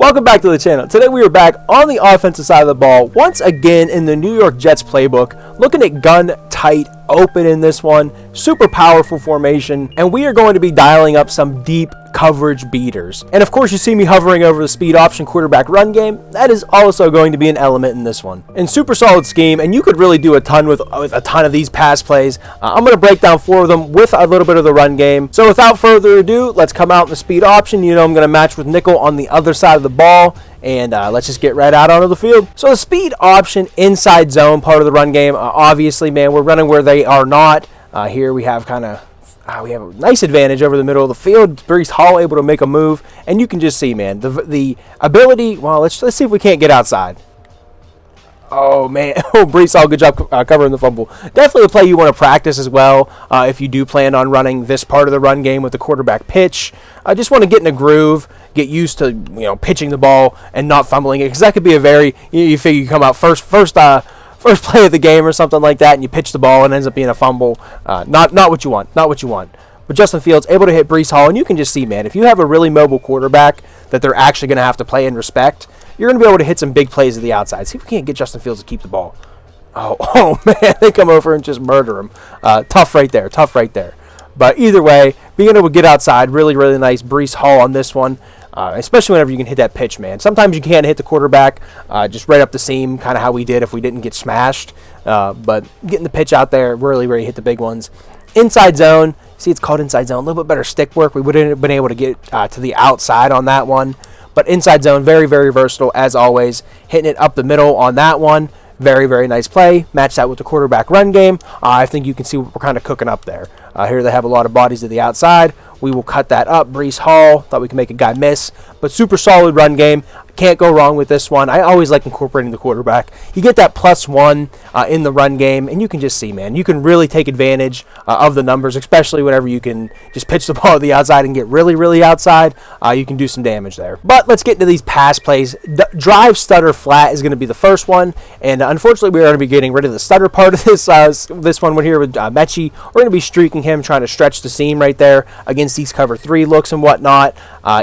Welcome back to the channel. Today we are back on the offensive side of the ball, once again in the New York Jets playbook, looking at gun tight open in this one, super powerful formation, and we are going to be dialing up some deep coverage beaters. And of course you see me hovering over the speed option quarterback run game. That is also going to be an element in this one. And super solid scheme, and you could really do a ton with a ton of these pass plays. I'm going to break down 4 of them with a little bit of the run game. So without further ado, let's come out in the speed option. You know I'm going to match with nickel on the other side of the ball. And let's just get right out onto the field. So the speed option inside zone part of the run game, obviously, man, we're running where they are not. Here we have we have a nice advantage over the middle of the field. Breece Hall able to make a move, and you can just see, man, the ability. Well, let's see if we can't get outside. Oh, man. Oh, Breece Hall, good job covering the fumble. Definitely a play you want to practice as well if you do plan on running this part of the run game with the quarterback pitch. I just want to get in a groove, get used to pitching the ball and not fumbling it, because that could be a very, you figure you come out first play of the game or something like that, and you pitch the ball and it ends up being a fumble. Not what you want. Not what you want. But Justin Fields able to hit Breece Hall, and you can just see, man, if you have a really mobile quarterback that they're actually going to have to play and respect, you're going to be able to hit some big plays at the outside. See if we can't get Justin Fields to keep the ball. Oh man, they come over and just murder him. Tough right there. But either way, being able to get outside, really, really nice. Breece Hall on this one, especially whenever you can hit that pitch, man. Sometimes you can't hit the quarterback just right up the seam, kind of how we did if we didn't get smashed. But getting the pitch out there, really hit the big ones. Inside zone, see it's called inside zone. A little bit better stick work. We wouldn't have been able to get to the outside on that one. But inside zone, very versatile as always. Hitting it up the middle on that one. Very nice play. Match that with the quarterback run game. I think you can see what we're kind of cooking up there. Here they have a lot of bodies to the outside. We will cut that up. Breece Hall, thought we could make a guy miss. But super solid run game. Can't go wrong with this one. I always like incorporating the quarterback. You get that +1 in the run game, and you can just see, man, you can really take advantage of the numbers, especially whenever you can just pitch the ball to the outside and get really outside. You can do some damage there. But let's get into these pass plays. Drive stutter flat is going to be the first one, and unfortunately we are going to be getting rid of the stutter part of this one here with Mechie. We're going to be streaking him, trying to stretch the seam right there against these cover 3 looks and whatnot,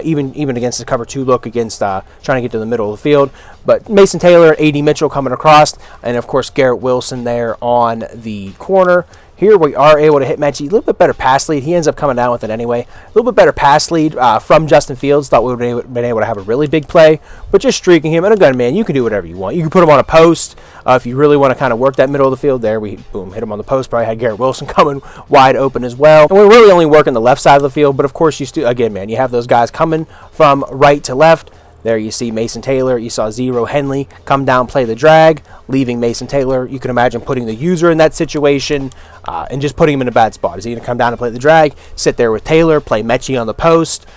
even against the cover 2 look against trying to get to the middle of the field. But Mason Taylor, A.D. Mitchell coming across, and of course Garrett Wilson there on the corner. Here we are able to hit Mechie. A little bit better pass lead. He ends up coming down with it anyway. A little bit better pass lead from Justin Fields. Thought we would have been able to have a really big play, but just streaking him. And again, man, you can do whatever you want. You can put him on a post if you really want to kind of work that middle of the field. There we boom, hit him on the post. Probably had Garrett Wilson coming wide open as well. And we're really only working the left side of the field, but of course you still, again, man, you have those guys coming from right to left. There you see Mason Taylor. You saw Zero Henley come down, play the drag, leaving Mason Taylor. You can imagine putting the user in that situation and just putting him in a bad spot. Is he going to come down and play the drag, sit there with Taylor, play Mechie on the post?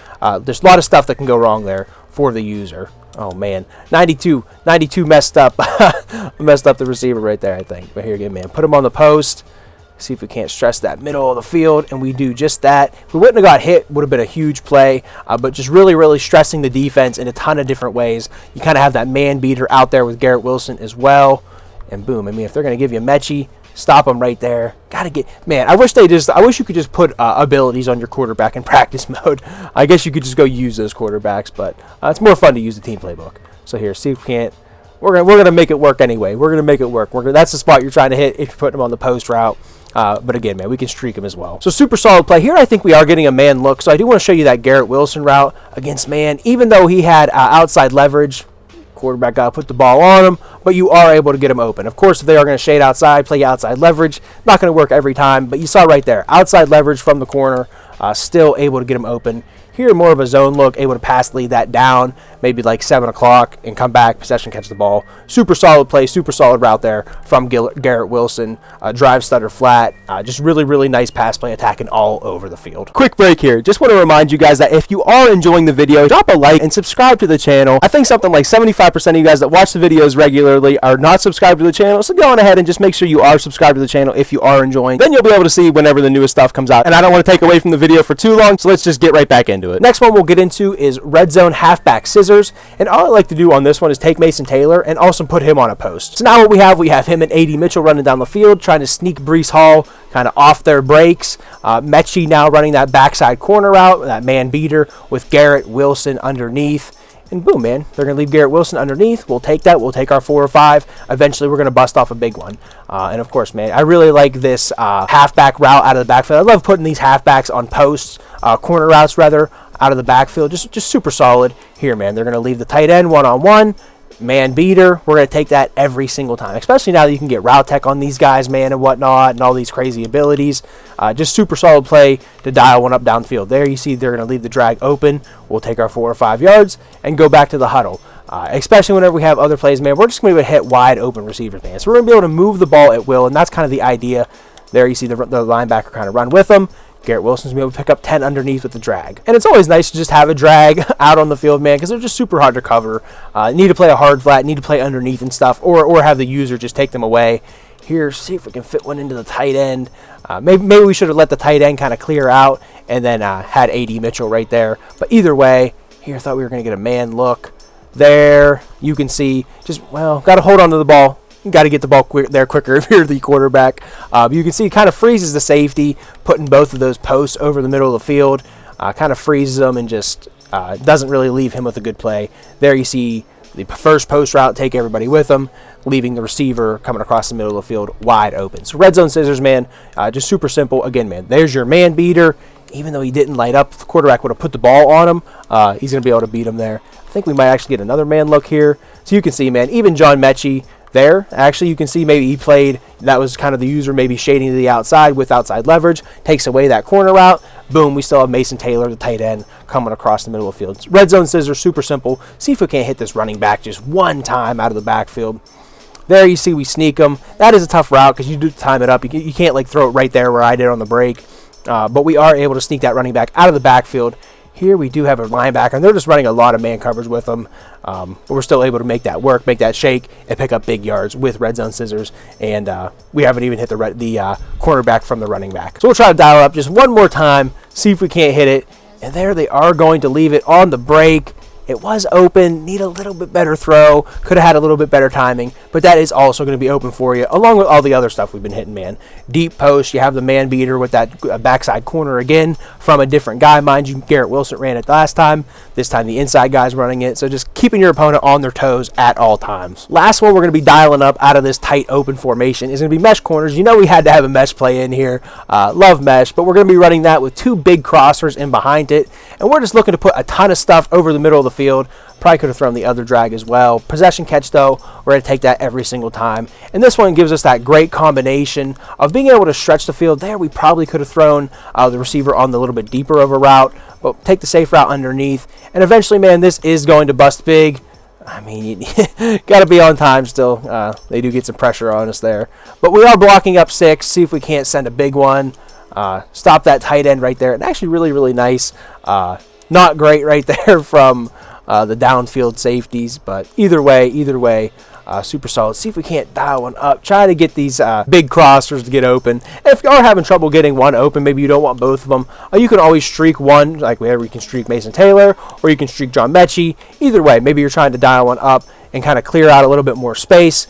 There's a lot of stuff that can go wrong there for the user. Oh, man. 92 messed up. Messed up the receiver right there, I think. But here again, man, put him on the post. See if we can't stress that middle of the field, and we do just that. If we wouldn't have got hit, would have been a huge play, but just really stressing the defense in a ton of different ways. You kind of have that man beater out there with Garrett Wilson as well, and boom. I mean, if they're going to give you a Mechie, stop them right there. Gotta get, man, I wish you could just put abilities on your quarterback in practice mode. I guess you could just go use those quarterbacks, but it's more fun to use the team playbook. So here, see if we can't. We're gonna make it work anyway. We're gonna make it work. That's the spot you're trying to hit if you're putting them on the post route. But again, man, we can streak him as well. So super solid play. Here I think we are getting a man look. So I do want to show you that Garrett Wilson route against man. Even though he had outside leverage, quarterback got to put the ball on him, but you are able to get him open. Of course, if they are going to shade outside, play outside leverage, not going to work every time. But you saw right there, outside leverage from the corner, still able to get him open. Here, more of a zone look, able to pass lead that down, maybe like 7 o'clock, and come back, possession, catch the ball. Super solid play, super solid route there from Garrett Wilson. Drive stutter flat, just really nice pass play, attacking all over the field. Quick break here. Just want to remind you guys that if you are enjoying the video, drop a like and subscribe to the channel. I think something like 75% of you guys that watch the videos regularly are not subscribed to the channel, so go on ahead and just make sure you are subscribed to the channel if you are enjoying. Then you'll be able to see whenever the newest stuff comes out. And I don't want to take away from the video for too long, so let's just get right back into it. Next one we'll get into is red zone halfback scissors, and all I like to do on this one is take Mason Taylor and also put him on a post. So now what we have him and A.D. Mitchell running down the field, trying to sneak Breece Hall kind of off their breaks. Mechie now running that backside corner route, that man beater with Garrett Wilson underneath. And boom, man, they're going to leave Garrett Wilson underneath. We'll take that. We'll take our 4 or 5. Eventually, we're going to bust off a big one. And, of course, man, I really like this halfback route out of the backfield. I love putting these halfbacks on posts, corner routes, rather, out of the backfield. Just super solid. Here, man, they're going to leave the tight end one-on-one. Man beater, we're going to take that every single time, especially now that you can get route tech on these guys, man, and whatnot, and all these crazy abilities. Just super solid play to dial one up downfield. There you see they're going to leave the drag open. We'll take our 4 or 5 yards and go back to the huddle. Especially whenever we have other plays, man, we're just going to hit wide open receivers, man. So we're going to be able to move the ball at will, and that's kind of the idea. There you see the linebacker kind of run with them. Garrett Wilson's going to be able to pick up 10 underneath with the drag. And it's always nice to just have a drag out on the field, man, because they're just super hard to cover. Need to play a hard flat, need to play underneath and stuff, or have the user just take them away. Here, see if we can fit one into the tight end. Maybe we should have let the tight end kind of clear out and then had A.D. Mitchell right there. But either way, here I thought we were going to get a man look. There, you can see, got to hold on to the ball. Got to get the ball there quicker if you're the quarterback. You can see it kind of freezes the safety, putting both of those posts over the middle of the field. Kind of freezes them and just doesn't really leave him with a good play. There you see the first post route, take everybody with them, leaving the receiver coming across the middle of the field wide open. So red zone scissors, man, just super simple. Again, man, there's your man beater. Even though he didn't light up, if the quarterback would have put the ball on him, he's going to be able to beat him there. I think we might actually get another man look here. So you can see, man, even John Mechie, there, actually, you can see maybe he played, that was kind of the user maybe shading to the outside with outside leverage, takes away that corner route. Boom, we still have Mason Taylor, the tight end, coming across the middle of the field. Red zone scissors, super simple. See if we can't hit this running back just one time out of the backfield. There you see we sneak him. That is a tough route because you do time it up. You can't like throw it right there where I did on the break. But we are able to sneak that running back out of the backfield. Here we do have a linebacker, and they're just running a lot of man coverage with them. But we're still able to make that work, make that shake, and pick up big yards with red zone scissors. And we haven't even hit the cornerback from the running back. So we'll try to dial up just one more time, see if we can't hit it. And there they are going to leave it on the break. It was open, need a little bit better throw, could have had a little bit better timing, but that is also going to be open for you, along with all the other stuff we've been hitting, man. Deep post, you have the man beater with that backside corner again from a different guy. Mind you, Garrett Wilson ran it last time. This time the inside guy's running it, so just keeping your opponent on their toes at all times. Last one we're going to be dialing up out of this tight open formation is going to be mesh corners. You know we had to have a mesh play in here. Love mesh, but we're going to be running that with 2 big crossers in behind it, and we're just looking to put a ton of stuff over the middle of the field. Probably could have thrown the other drag as well. Possession catch, though, we're going to take that every single time. And this one gives us that great combination of being able to stretch the field. There, we probably could have thrown the receiver on the little bit deeper of a route, but take the safe route underneath. And eventually, man, this is going to bust big. I mean, you got to be on time still. They do get some pressure on us there. But we are blocking up 6. See if we can't send a big one. Stop that tight end right there. And actually really, really nice. Not great right there from the downfield safeties, but either way, super solid. See if we can't dial one up. Try to get these big crossers to get open. And if you are having trouble getting one open, maybe you don't want both of them, you can always streak one, like wherever you can streak Mason Taylor, or you can streak John Mechie. Either way, maybe you're trying to dial one up and kind of clear out a little bit more space.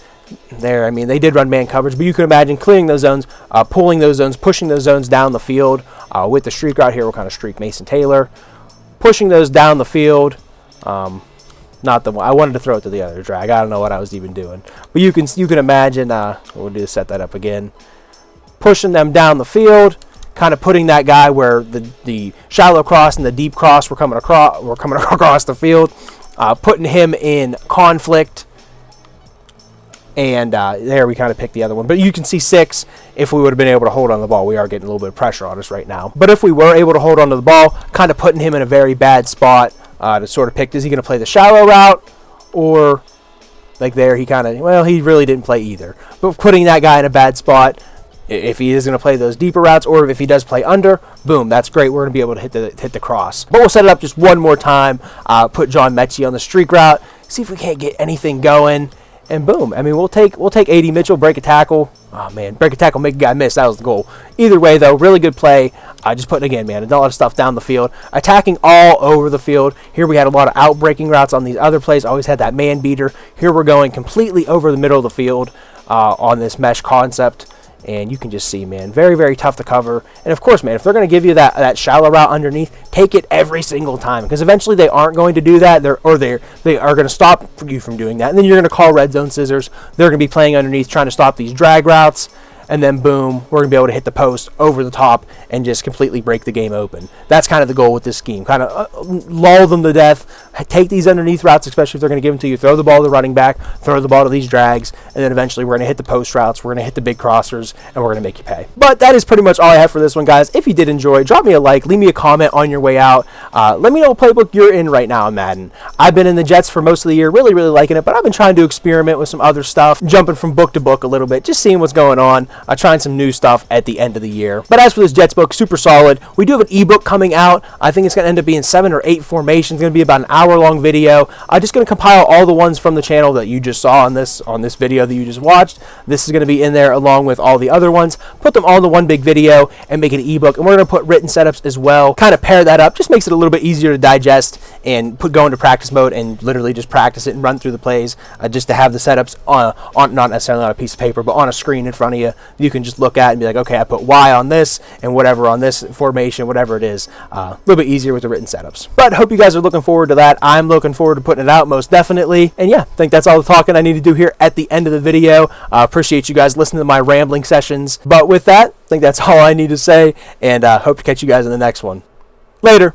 There, I mean, they did run man coverage, but you can imagine clearing those zones, pulling those zones, pushing those zones down the field. With the streak route here, we'll kind of streak Mason Taylor. Pushing those down the field. Not the one. I wanted to throw it to the other drag. I don't know what I was even doing. But you can imagine, we'll do set that up again. Pushing them down the field, kind of putting that guy where the shallow cross and the deep cross were coming across the field, putting him in conflict. And there we kind of picked the other one. But you can see 6, if we would have been able to hold on the ball. We are getting a little bit of pressure on us right now. But if we were able to hold on to the ball, kind of putting him in a very bad spot to sort of pick, is he going to play the shallow route? Or, like there, he really didn't play either. But putting that guy in a bad spot, if he is going to play those deeper routes, or if he does play under, boom, that's great. We're going to be able to hit the cross. But we'll set it up just one more time. Put John Mechie on the streak route. See if we can't get anything going. And boom, I mean, we'll take A.D. Mitchell, break a tackle. Oh, man, break a tackle, make a guy miss. That was the goal. Either way, though, really good play. Just putting, again, man, a lot of stuff down the field. Attacking all over the field. Here we had a lot of out-breaking routes on these other plays. Always had that man beater. Here we're going completely over the middle of the field on this mesh concept. and you can just see, man, very, very tough to cover. And of course, man, if they're going to give you that shallow route underneath, take it every single time, because eventually they aren't going to do that. They are going to stop you from doing that, and then you're going to call red zone scissors. They're going to be playing underneath, trying to stop these drag routes. And then boom, we're going to be able to hit the post over the top and just completely break the game open. That's kind of the goal with this scheme. Kind of lull them to death. Take these underneath routes, especially if they're going to give them to you. Throw the ball to the running back. Throw the ball to these drags. And then eventually we're going to hit the post routes. We're going to hit the big crossers. And we're going to make you pay. But that is pretty much all I have for this one, guys. If you did enjoy, drop me a like. Leave me a comment on your way out. Let me know what playbook you're in right now in Madden. I've been in the Jets for most of the year. Really, really liking it. But I've been trying to experiment with some other stuff. Jumping from book to book a little bit. Just seeing what's going on. Trying some new stuff at the end of the year. But as for this Jets book, super solid. We do have an ebook coming out. I think it's going to end up being 7 or 8 formations. It's going to be about an hour-long video. I'm just going to compile all the ones from the channel that you just saw on this video that you just watched. This is going to be in there along with all the other ones. Put them all into one big video and make it an ebook. And we're going to put written setups as well. Kind of pair that up. Just makes it a little bit easier to digest and go into practice mode and literally just practice it and run through the plays. Just to have the setups on not necessarily on a piece of paper, but on a screen in front of you. You can just look at and be like, okay, I put Y on this and whatever on this formation, whatever it is. A little bit easier with the written setups. But hope you guys are looking forward to that. I'm looking forward to putting it out, most definitely. And yeah, I think that's all the talking I need to do here at the end of the video. Appreciate you guys listening to my rambling sessions. But with that, I think that's all I need to say, and hope to catch you guys in the next one. Later.